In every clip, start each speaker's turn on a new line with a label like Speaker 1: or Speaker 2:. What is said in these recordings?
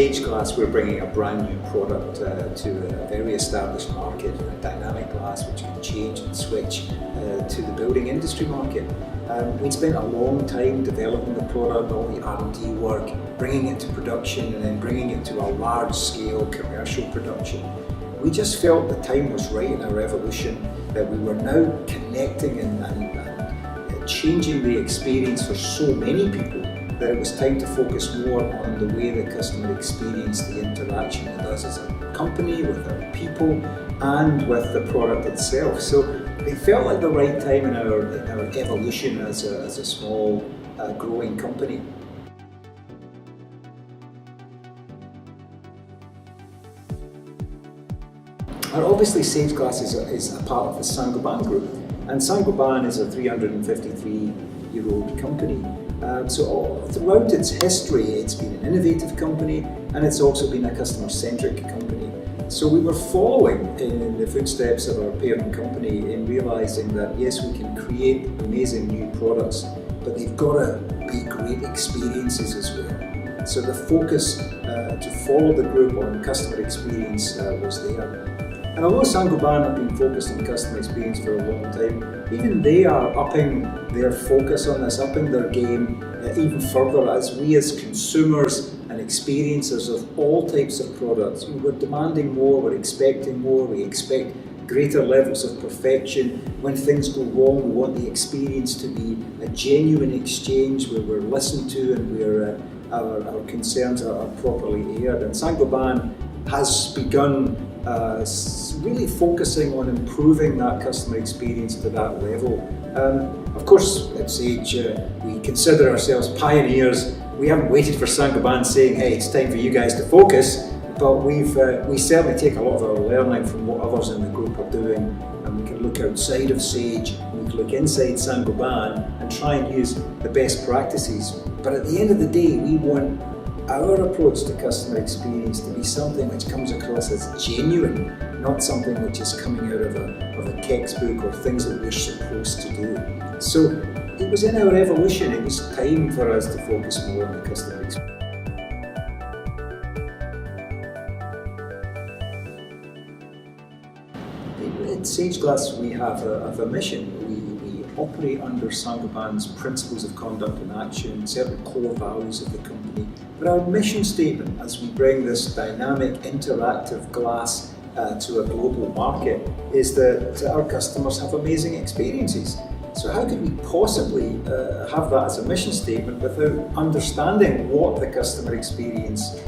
Speaker 1: SageGlass, we're bringing a brand new product to a very established market, a dynamic glass which can change and switch to the building industry market. We'd spent a long time developing the product, all the R&D work, bringing it to production and then bringing it to a large-scale commercial production. We just felt the time was right in our evolution, that we were now connecting and changing the experience for so many people, that it was time to focus more on the way the customer experienced the interaction with us as a company, with our people, and with the product itself. So it felt like the right time in our evolution as a small, growing company. And obviously, SageGlass is a part of the Saint-Gobain group, and Saint-Gobain is a 353-year-old company. So throughout its history, it's been an innovative company, and it's also been a customer-centric company. So we were following in the footsteps of our parent company in realizing that yes, we can create amazing new products, but they've got to be great experiences as well. So the focus to follow the group on customer experience was there. And although Saint-Gobain have been focused on customer experience for a long time, even they are upping their focus on this, upping their game even further, as we as consumers and experiencers of all types of products, we're demanding more, we're expecting more, we expect greater levels of perfection. When things go wrong, we want the experience to be a genuine exchange where we're listened to and where our concerns are properly aired. And Saint-Gobain has begun really focusing on improving that customer experience to that level. Of course, at Sage, we consider ourselves pioneers. We haven't waited for Saint-Gobain saying, hey, it's time for you guys to focus, but we certainly take a lot of our learning from what others in the group are doing, and we can look outside of Sage, and we can look inside Saint-Gobain and try and use the best practices. But at the end of the day, we want our approach to customer experience to be something which comes across as genuine, not something which is coming out of a textbook or things that we're supposed to do. So it was in our evolution, it was time for us to focus more on the customer experience. At SageGlass we have a mission. We operate under Saint-Gobain's principles of conduct and action, certain core values of the company. But our mission statement, as we bring this dynamic, interactive glass to a global market, is that our customers have amazing experiences. So how could we possibly have that as a mission statement without understanding what the customer experience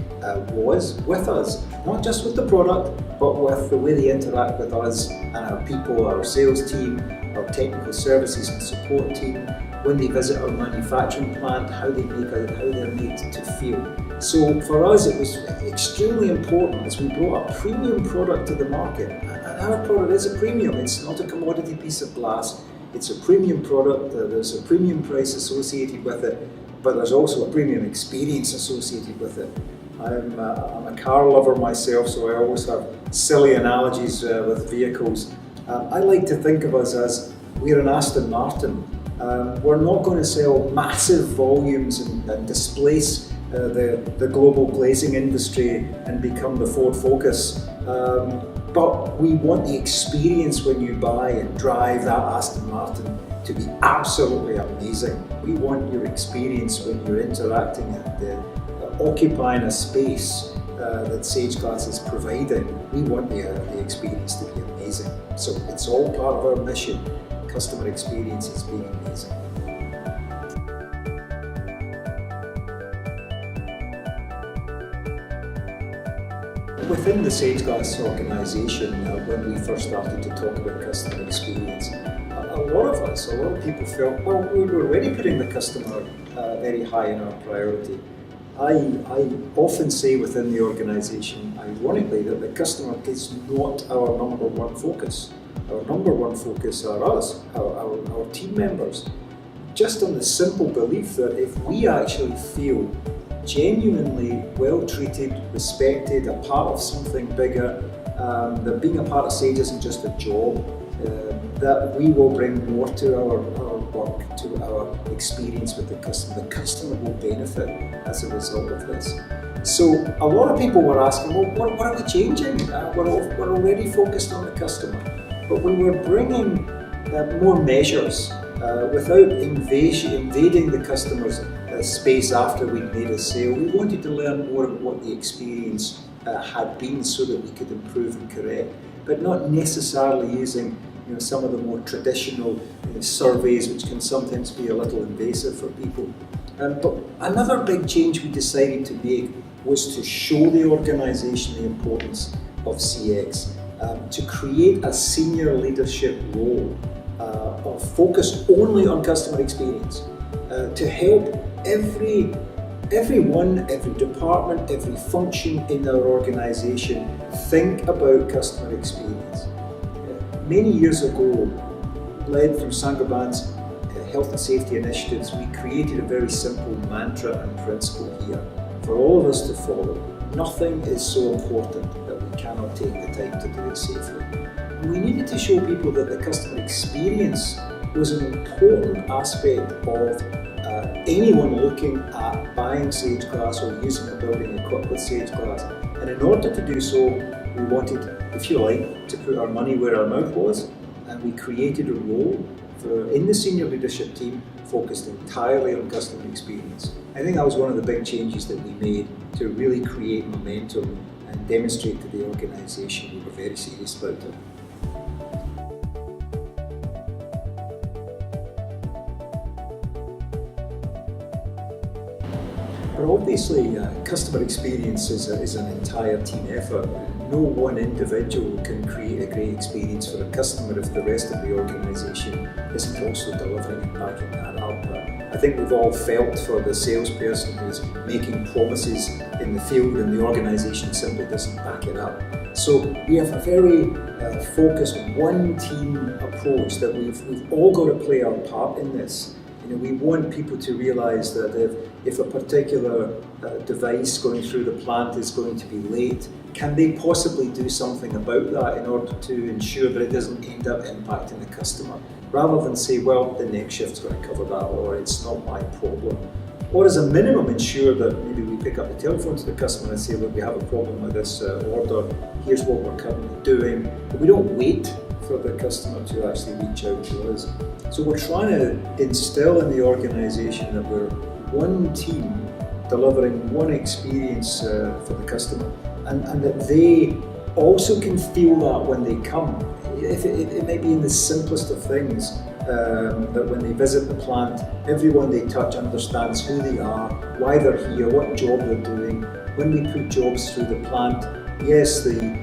Speaker 1: was with us? Not just with the product, but with the way they interact with us and our people, our sales team, our technical services and support team, when they visit our manufacturing plant, how they're made to feel. So for us, it was extremely important as we brought a premium product to the market. And our product is a premium. It's not a commodity piece of glass. It's a premium product. There's a premium price associated with it, but there's also a premium experience associated with it. I'm a car lover myself, so I always have silly analogies with vehicles. I like to think of us as we're an Aston Martin. We're not going to sell massive volumes and displace the global glazing industry and become the Ford Focus. But we want the experience when you buy and drive that Aston Martin to be absolutely amazing. We want your experience when you're interacting and occupying a space that SageGlass is providing. We want the experience to be amazing. So it's all part of our mission. Customer experience is being amazing. Within the SageGlass organisation, when we first started to talk about customer experience, a lot of people felt, well, we were already putting the customer very high in our priority. I often say within the organisation, ironically, that the customer is not our number one focus. Our number one focus are us, our team members. Just on the simple belief that if we actually feel genuinely well treated, respected, a part of something bigger, that being a part of Sage isn't just a job, that we will bring more to our work, to our experience with the customer. The customer will benefit as a result of this. So a lot of people were asking, well, what are we changing? We're already focused on the customer. But when we're bringing more measures without invading the customer's space after we'd made a sale, we wanted to learn more about what the experience had been so that we could improve and correct, but not necessarily using some of the more traditional surveys, which can sometimes be a little invasive for people. But another big change we decided to make was to show the organisation the importance of CX, to create a senior leadership role focused only on customer experience, to help everyone, every department, every function in our organisation think about customer experience. Many years ago, led through Saint-Gobain's health and safety initiatives, we created a very simple mantra and principle here for all of us to follow. Nothing is so important that we cannot take the time to do it safely. And we needed to show people that the customer experience was an important aspect of anyone looking at buying SageGlass or using a building equipped with SageGlass. And in order to do so, we wanted, if you like, to put our money where our mouth was, and we created a role in the senior leadership team focused entirely on customer experience. I think that was one of the big changes that we made to really create momentum and demonstrate to the organisation we were very serious about it. But obviously, customer experience is an entire team effort. No one individual can create a great experience for a customer if the rest of the organisation isn't also delivering and backing that up. I think we've all felt for the salesperson who's making promises in the field and the organisation simply doesn't back it up. So we have a very focused one team approach that we've all got to play our part in this. We want people to realise that if a particular device going through the plant is going to be late, can they possibly do something about that in order to ensure that it doesn't end up impacting the customer? Rather than say, well, the next shift's going to cover that, or it's not my problem. Or as a minimum, ensure that maybe we pick up the telephone to the customer and say, look, we have a problem with this order, here's what we're currently doing. But we don't wait for the customer to actually reach out to us. So we're trying to instill in the organisation that we're one team delivering one experience for the customer, and that they also can feel that when they come. It may be in the simplest of things, that when they visit the plant, everyone they touch understands who they are, why they're here, what job they're doing. When we put jobs through the plant, yes, the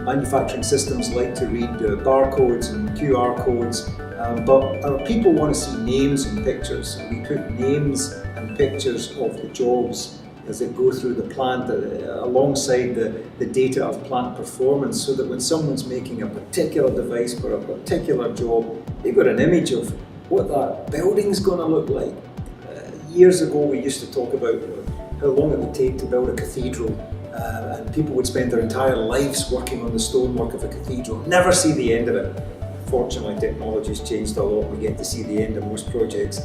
Speaker 1: manufacturing systems like to read barcodes and QR codes, but our people want to see names and pictures, and we put names and pictures of the jobs as they go through the plant alongside the data of plant performance, so that when someone's making a particular device for a particular job, they've got an image of what that building's going to look like. Years ago we used to talk about how long it would take to build a cathedral, and people would spend their entire lives working on the stonework of a cathedral, never see the end of it. Fortunately, technology's changed a lot. We get to see the end of most projects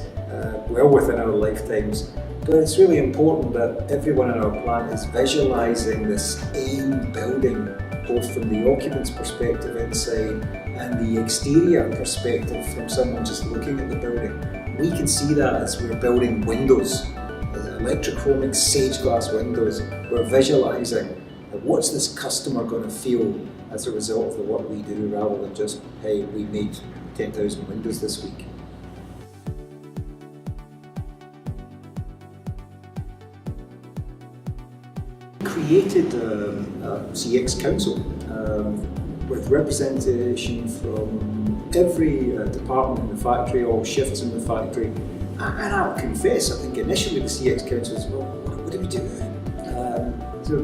Speaker 1: well within our lifetimes. But it's really important that everyone in our plant is visualising this end building, both from the occupant's perspective inside and the exterior perspective from someone just looking at the building. We can see that as we're building windows, electrochromic SageGlass windows. We're visualising what's this customer going to feel as a result of the work we do, rather than just, hey, we made 10,000 windows this week. Created a CX council with representation from every department in the factory, all shifts in the factory. And I'll confess, I think initially the CX council was, well, what do we do?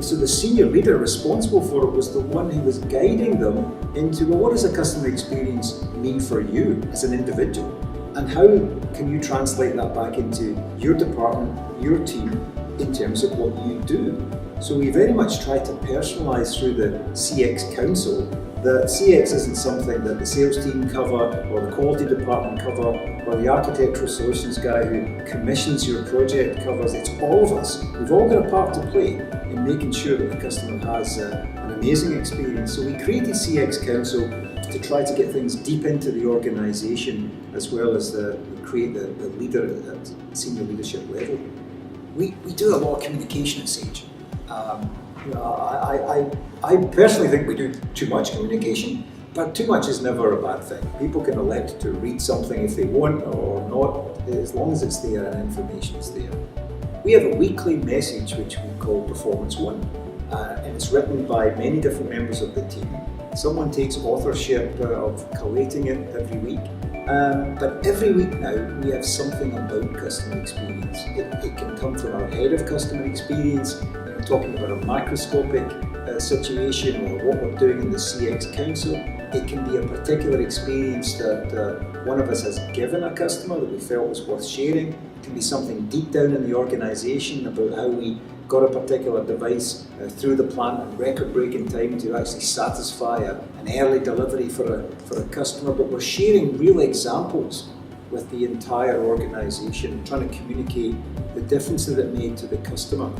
Speaker 1: So the senior leader responsible for it was the one who was guiding them into, well, what does a customer experience mean for you as an individual? And how can you translate that back into your department, your team, in terms of what you do? So we very much try to personalise through the CX council that CX isn't something that the sales team cover or the quality department cover or the architectural solutions guy who commissions your project covers. It's all of us. We've all got a part to play in making sure that the customer has an amazing experience. So we created CX Council to try to get things deep into the organisation, as well as create the leader at senior leadership level. We do a lot of communication at Sage. I personally think we do too much communication, but too much is never a bad thing. People can elect to read something if they want or not, as long as it's there and information is there. We have a weekly message which we call Performance One, and it's written by many different members of the team. Someone takes authorship of collating it every week, but every week now we have something about customer experience. It can come from our head of customer experience, talking about a microscopic situation or what we're doing in the CX Council. It can be a particular experience that one of us has given a customer that we felt was worth sharing. It can be something deep down in the organisation about how we got a particular device through the plant in record-breaking time to actually satisfy an early delivery for a customer. But we're sharing real examples with the entire organisation, trying to communicate the difference that it made to the customer.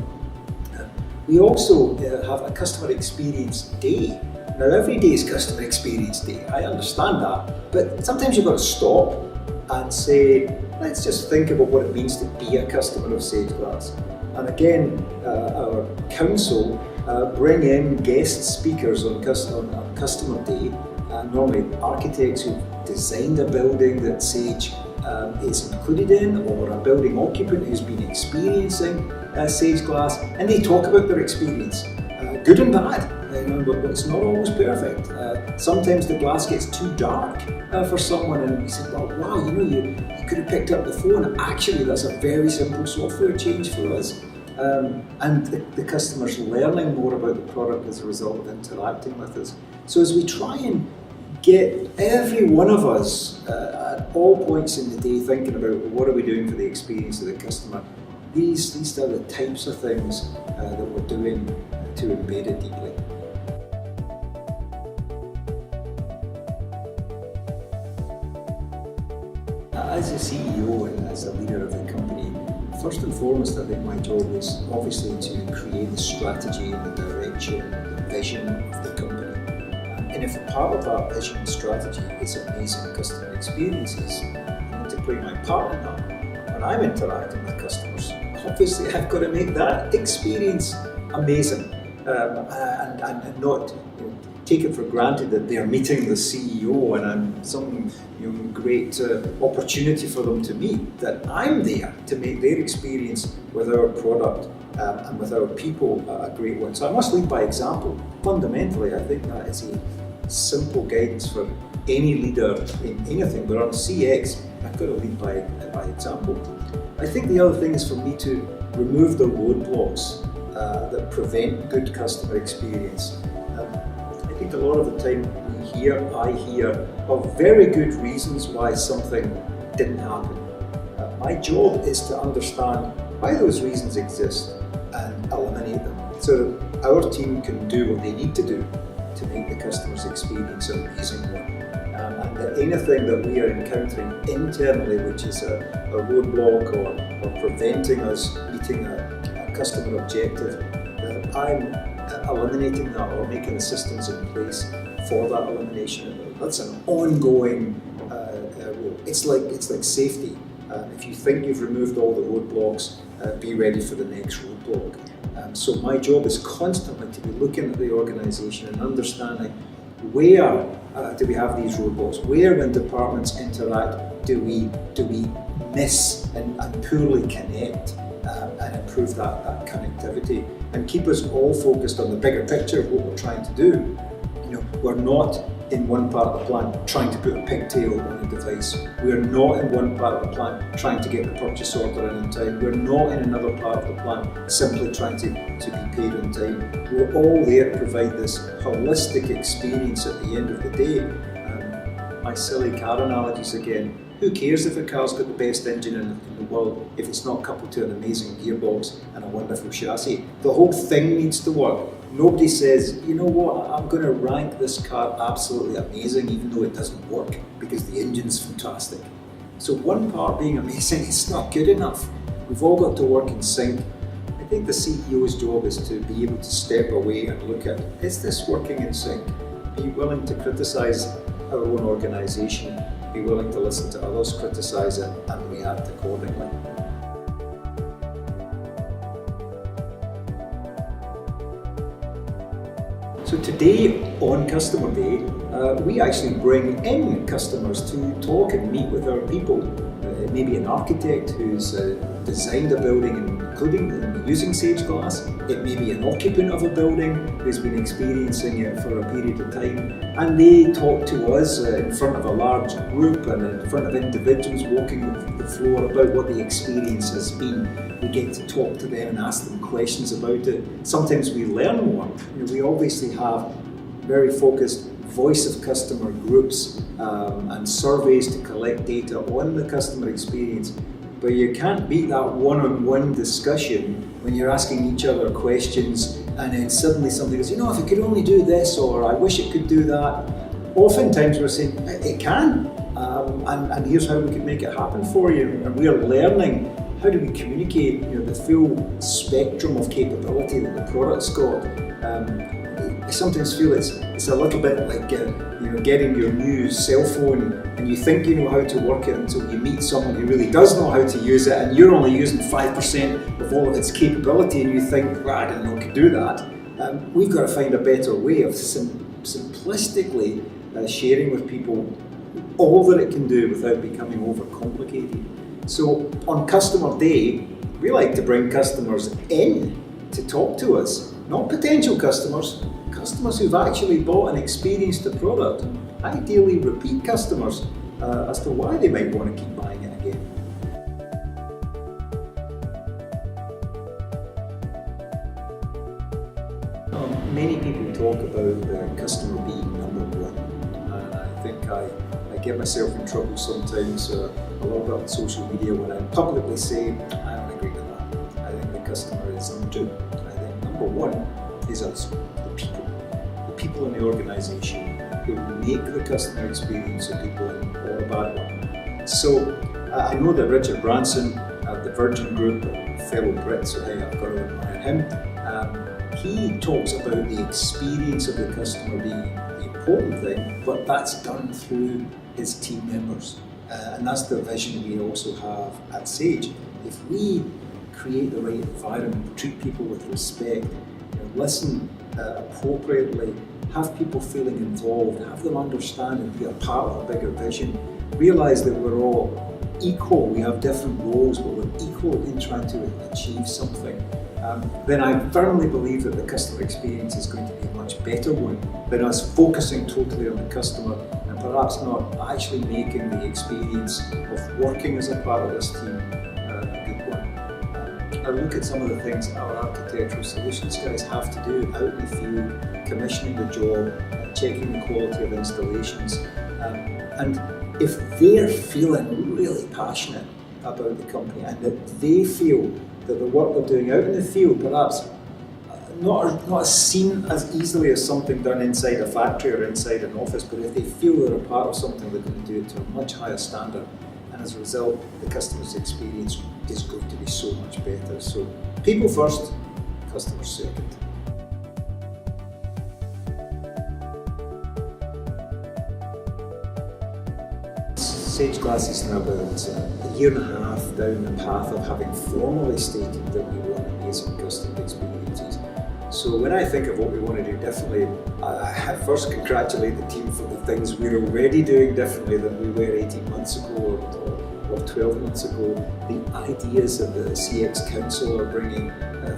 Speaker 1: We also have a customer experience day. Now, every day is customer experience day, I understand that, but sometimes you've got to stop and say, let's just think about what it means to be a customer of SageGlass. And again, our council bring in guest speakers on customer day, normally architects who've designed a building that Sage is included in, or a building occupant who's been experiencing SageGlass, and they talk about their experience, good and bad, but it's not always perfect. Sometimes the glass gets too dark for someone, and we say, well, wow, you could have picked up the phone. Actually, that's a very simple software change for us. And the customer's learning more about the product as a result of interacting with us. So as we try and get every one of us at all points in the day thinking about what are we doing for the experience of the customer, these are the types of things that we're doing to embed it deeply. As a CEO and as a leader of the company, first and foremost, I think my job is obviously to create the strategy and the direction, the vision of the company. And if a part of that vision and strategy is amazing customer experiences, I need to play my part in that. When I'm interacting with customers, obviously I've got to make that experience amazing and not take it for granted that they're meeting the CEO and I'm some great opportunity for them to meet, that I'm there to make their experience with our product and with our people a great one. So I must lead by example. Fundamentally, I think that is a simple guidance for any leader in anything, but on CX, I've got to lead by example. I think the other thing is for me to remove the roadblocks that prevent good customer experience. I think a lot of the time I hear of very good reasons why something didn't happen. My job is to understand why those reasons exist and eliminate them, so that our team can do what they need to do to make the customer's experience an amazing one. And that anything that we are encountering internally, which is a roadblock or preventing us meeting a customer objective, I'm eliminating that or making the systems in place for that elimination. That's an ongoing role. It's like safety. If you think you've removed all the roadblocks, be ready for the next roadblock. So my job is constantly to be looking at the organisation and understanding where do we have these roadblocks, where when departments interact do we miss and poorly connect and improve that connectivity, and keep us all focused on the bigger picture of what we're trying to do. We're not in one part of the plant trying to put a pigtail on a device. We're not in one part of the plant trying to get the purchase order in time. We're not in another part of the plant simply trying to be paid on time. We're all there to provide this holistic experience at the end of the day. My silly car analogies again. Who cares if a car's got the best engine in the world if it's not coupled to an amazing gearbox and a wonderful chassis? The whole thing needs to work. Nobody says, you know what, I'm going to rank this car absolutely amazing even though it doesn't work because the engine's fantastic. So one part being amazing is not good enough. We've all got to work in sync. I think the CEO's job is to be able to step away and look at, is this working in sync? Be willing to criticise our own organisation, be willing to listen to others, criticise it and react accordingly. So today on Customer Day, we actually bring in customers to talk and meet with our people. It may be an architect who's designed a building including using SageGlass. It may be an occupant of a building who's been experiencing it for a period of time, and they talk to us in front of a large group and in front of individuals walking the floor about what the experience has been. We get to talk to them and ask them questions about it. Sometimes we learn more. We obviously have very focused voice of customer groups and surveys to collect data on the customer experience. But you can't beat that one-on-one discussion when you're asking each other questions and then suddenly somebody goes, if it could only do this, or I wish it could do that. Oftentimes we're saying, it can, and here's how we can make it happen for you. And we're learning how do we communicate the full spectrum of capability that the product's got. I sometimes feel it's a little bit like getting your new cell phone and you think you know how to work it until you meet someone who really does know how to use it, and you're only using 5% of all of its capability and you think, well, I didn't know it could do that. We've got to find a better way of simplistically sharing with people all that it can do without becoming overcomplicated. So on Customer Day, we like to bring customers in to talk to us, not potential customers who've actually bought and experienced the product, ideally repeat customers as to why they might want to keep buying it again. Many people talk about the customer being number one, and I think I get myself in trouble sometimes a lot on social media when I publicly say I don't agree with that. I think the customer is number two. I think number one is us, the people in the organisation who make the customer experience a good one or a bad one. So I know that Richard Branson at the Virgin Group, a fellow Brit, so hey, I've got to admire him. He talks about the experience of the customer being the important thing, but that's done through his team members. And that's the vision we also have at Sage. If we create the right environment, treat people with respect, listen appropriately, have people feeling involved, have them understand and be a part of a bigger vision, realise that we're all equal, we have different roles, but we're equal in trying to achieve something, then I firmly believe that the customer experience is going to be a much better one than us focusing totally on the customer and perhaps not actually making the experience of working as a part of this team a good one. I look at some of the things our architectural solutions guys have to do out in the field, commissioning the job, checking the quality of installations, and if they're feeling really passionate about the company and that they feel that the work they're doing out in the field perhaps not seen as easily as something done inside a factory or inside an office, but if they feel they're a part of something, they're going to do it to a much higher standard, and as a result the customer's experience is going to be so much better. So people first, customers second. SageGlass is now about a year and a half down the path of having formally stated that we want amazing customer experiences. So when I think of what we want to do differently, I first congratulate the team for the things we're already doing differently than we were 18 months ago or 12 months ago. The ideas that the CX Council are bringing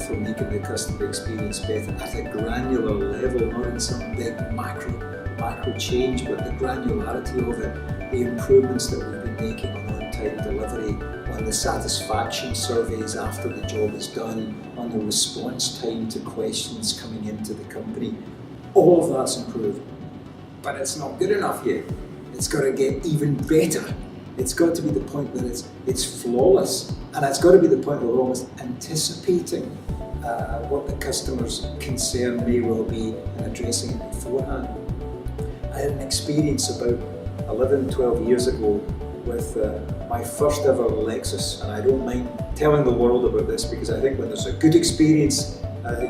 Speaker 1: for making the customer experience better at a granular level, not in some big macro change, but the granularity of it, the improvements that we've been making on on-time delivery, on the satisfaction surveys after the job is done, on the response time to questions coming into the company. All of that's improved, but it's not good enough yet. It's got to get even better. It's got to be the point that it's flawless, and it's got to be the point where we're almost anticipating what the customer's concern may well be and addressing it beforehand. I had an experience about 11, 12 years ago with my first ever Lexus, and I don't mind telling the world about this because I think when there's a good experience,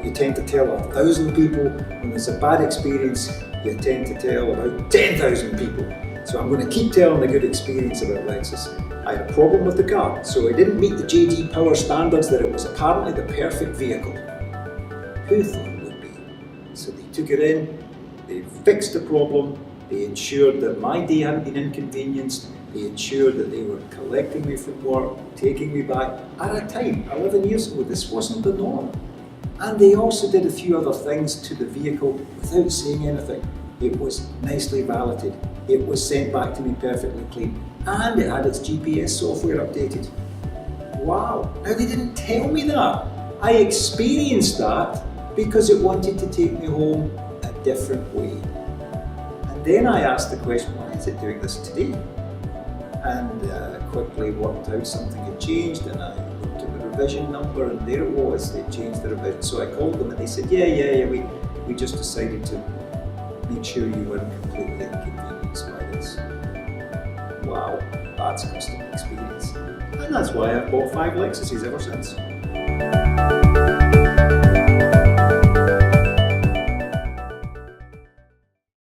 Speaker 1: you tend to tell 1,000 people. When there's a bad experience, you tend to tell about 10,000 people. So I'm going to keep telling the good experience about Lexus. I had a problem with the car, so it didn't meet the JD Power standards that it was apparently the perfect vehicle. Who thought it would be? So they took it in, they fixed the problem, they ensured that my day hadn't been inconvenienced, they ensured that they were collecting me from work, taking me back. At a time, 11 years ago, this wasn't the norm. And they also did a few other things to the vehicle without saying anything. It was nicely valeted, it was sent back to me perfectly clean, and it had its GPS software updated. Wow, now they didn't tell me that. I experienced that because it wanted to take me home a different way. And then I asked the question, why is it doing this today? And quickly worked out something had changed, and I looked at the revision number, and there it was, they changed the revision. So I called them and they said, yeah, we just decided to make sure you weren't completely inconvenienced by this. Wow, that's customer experience. And that's why I've bought 5 Lexuses ever since.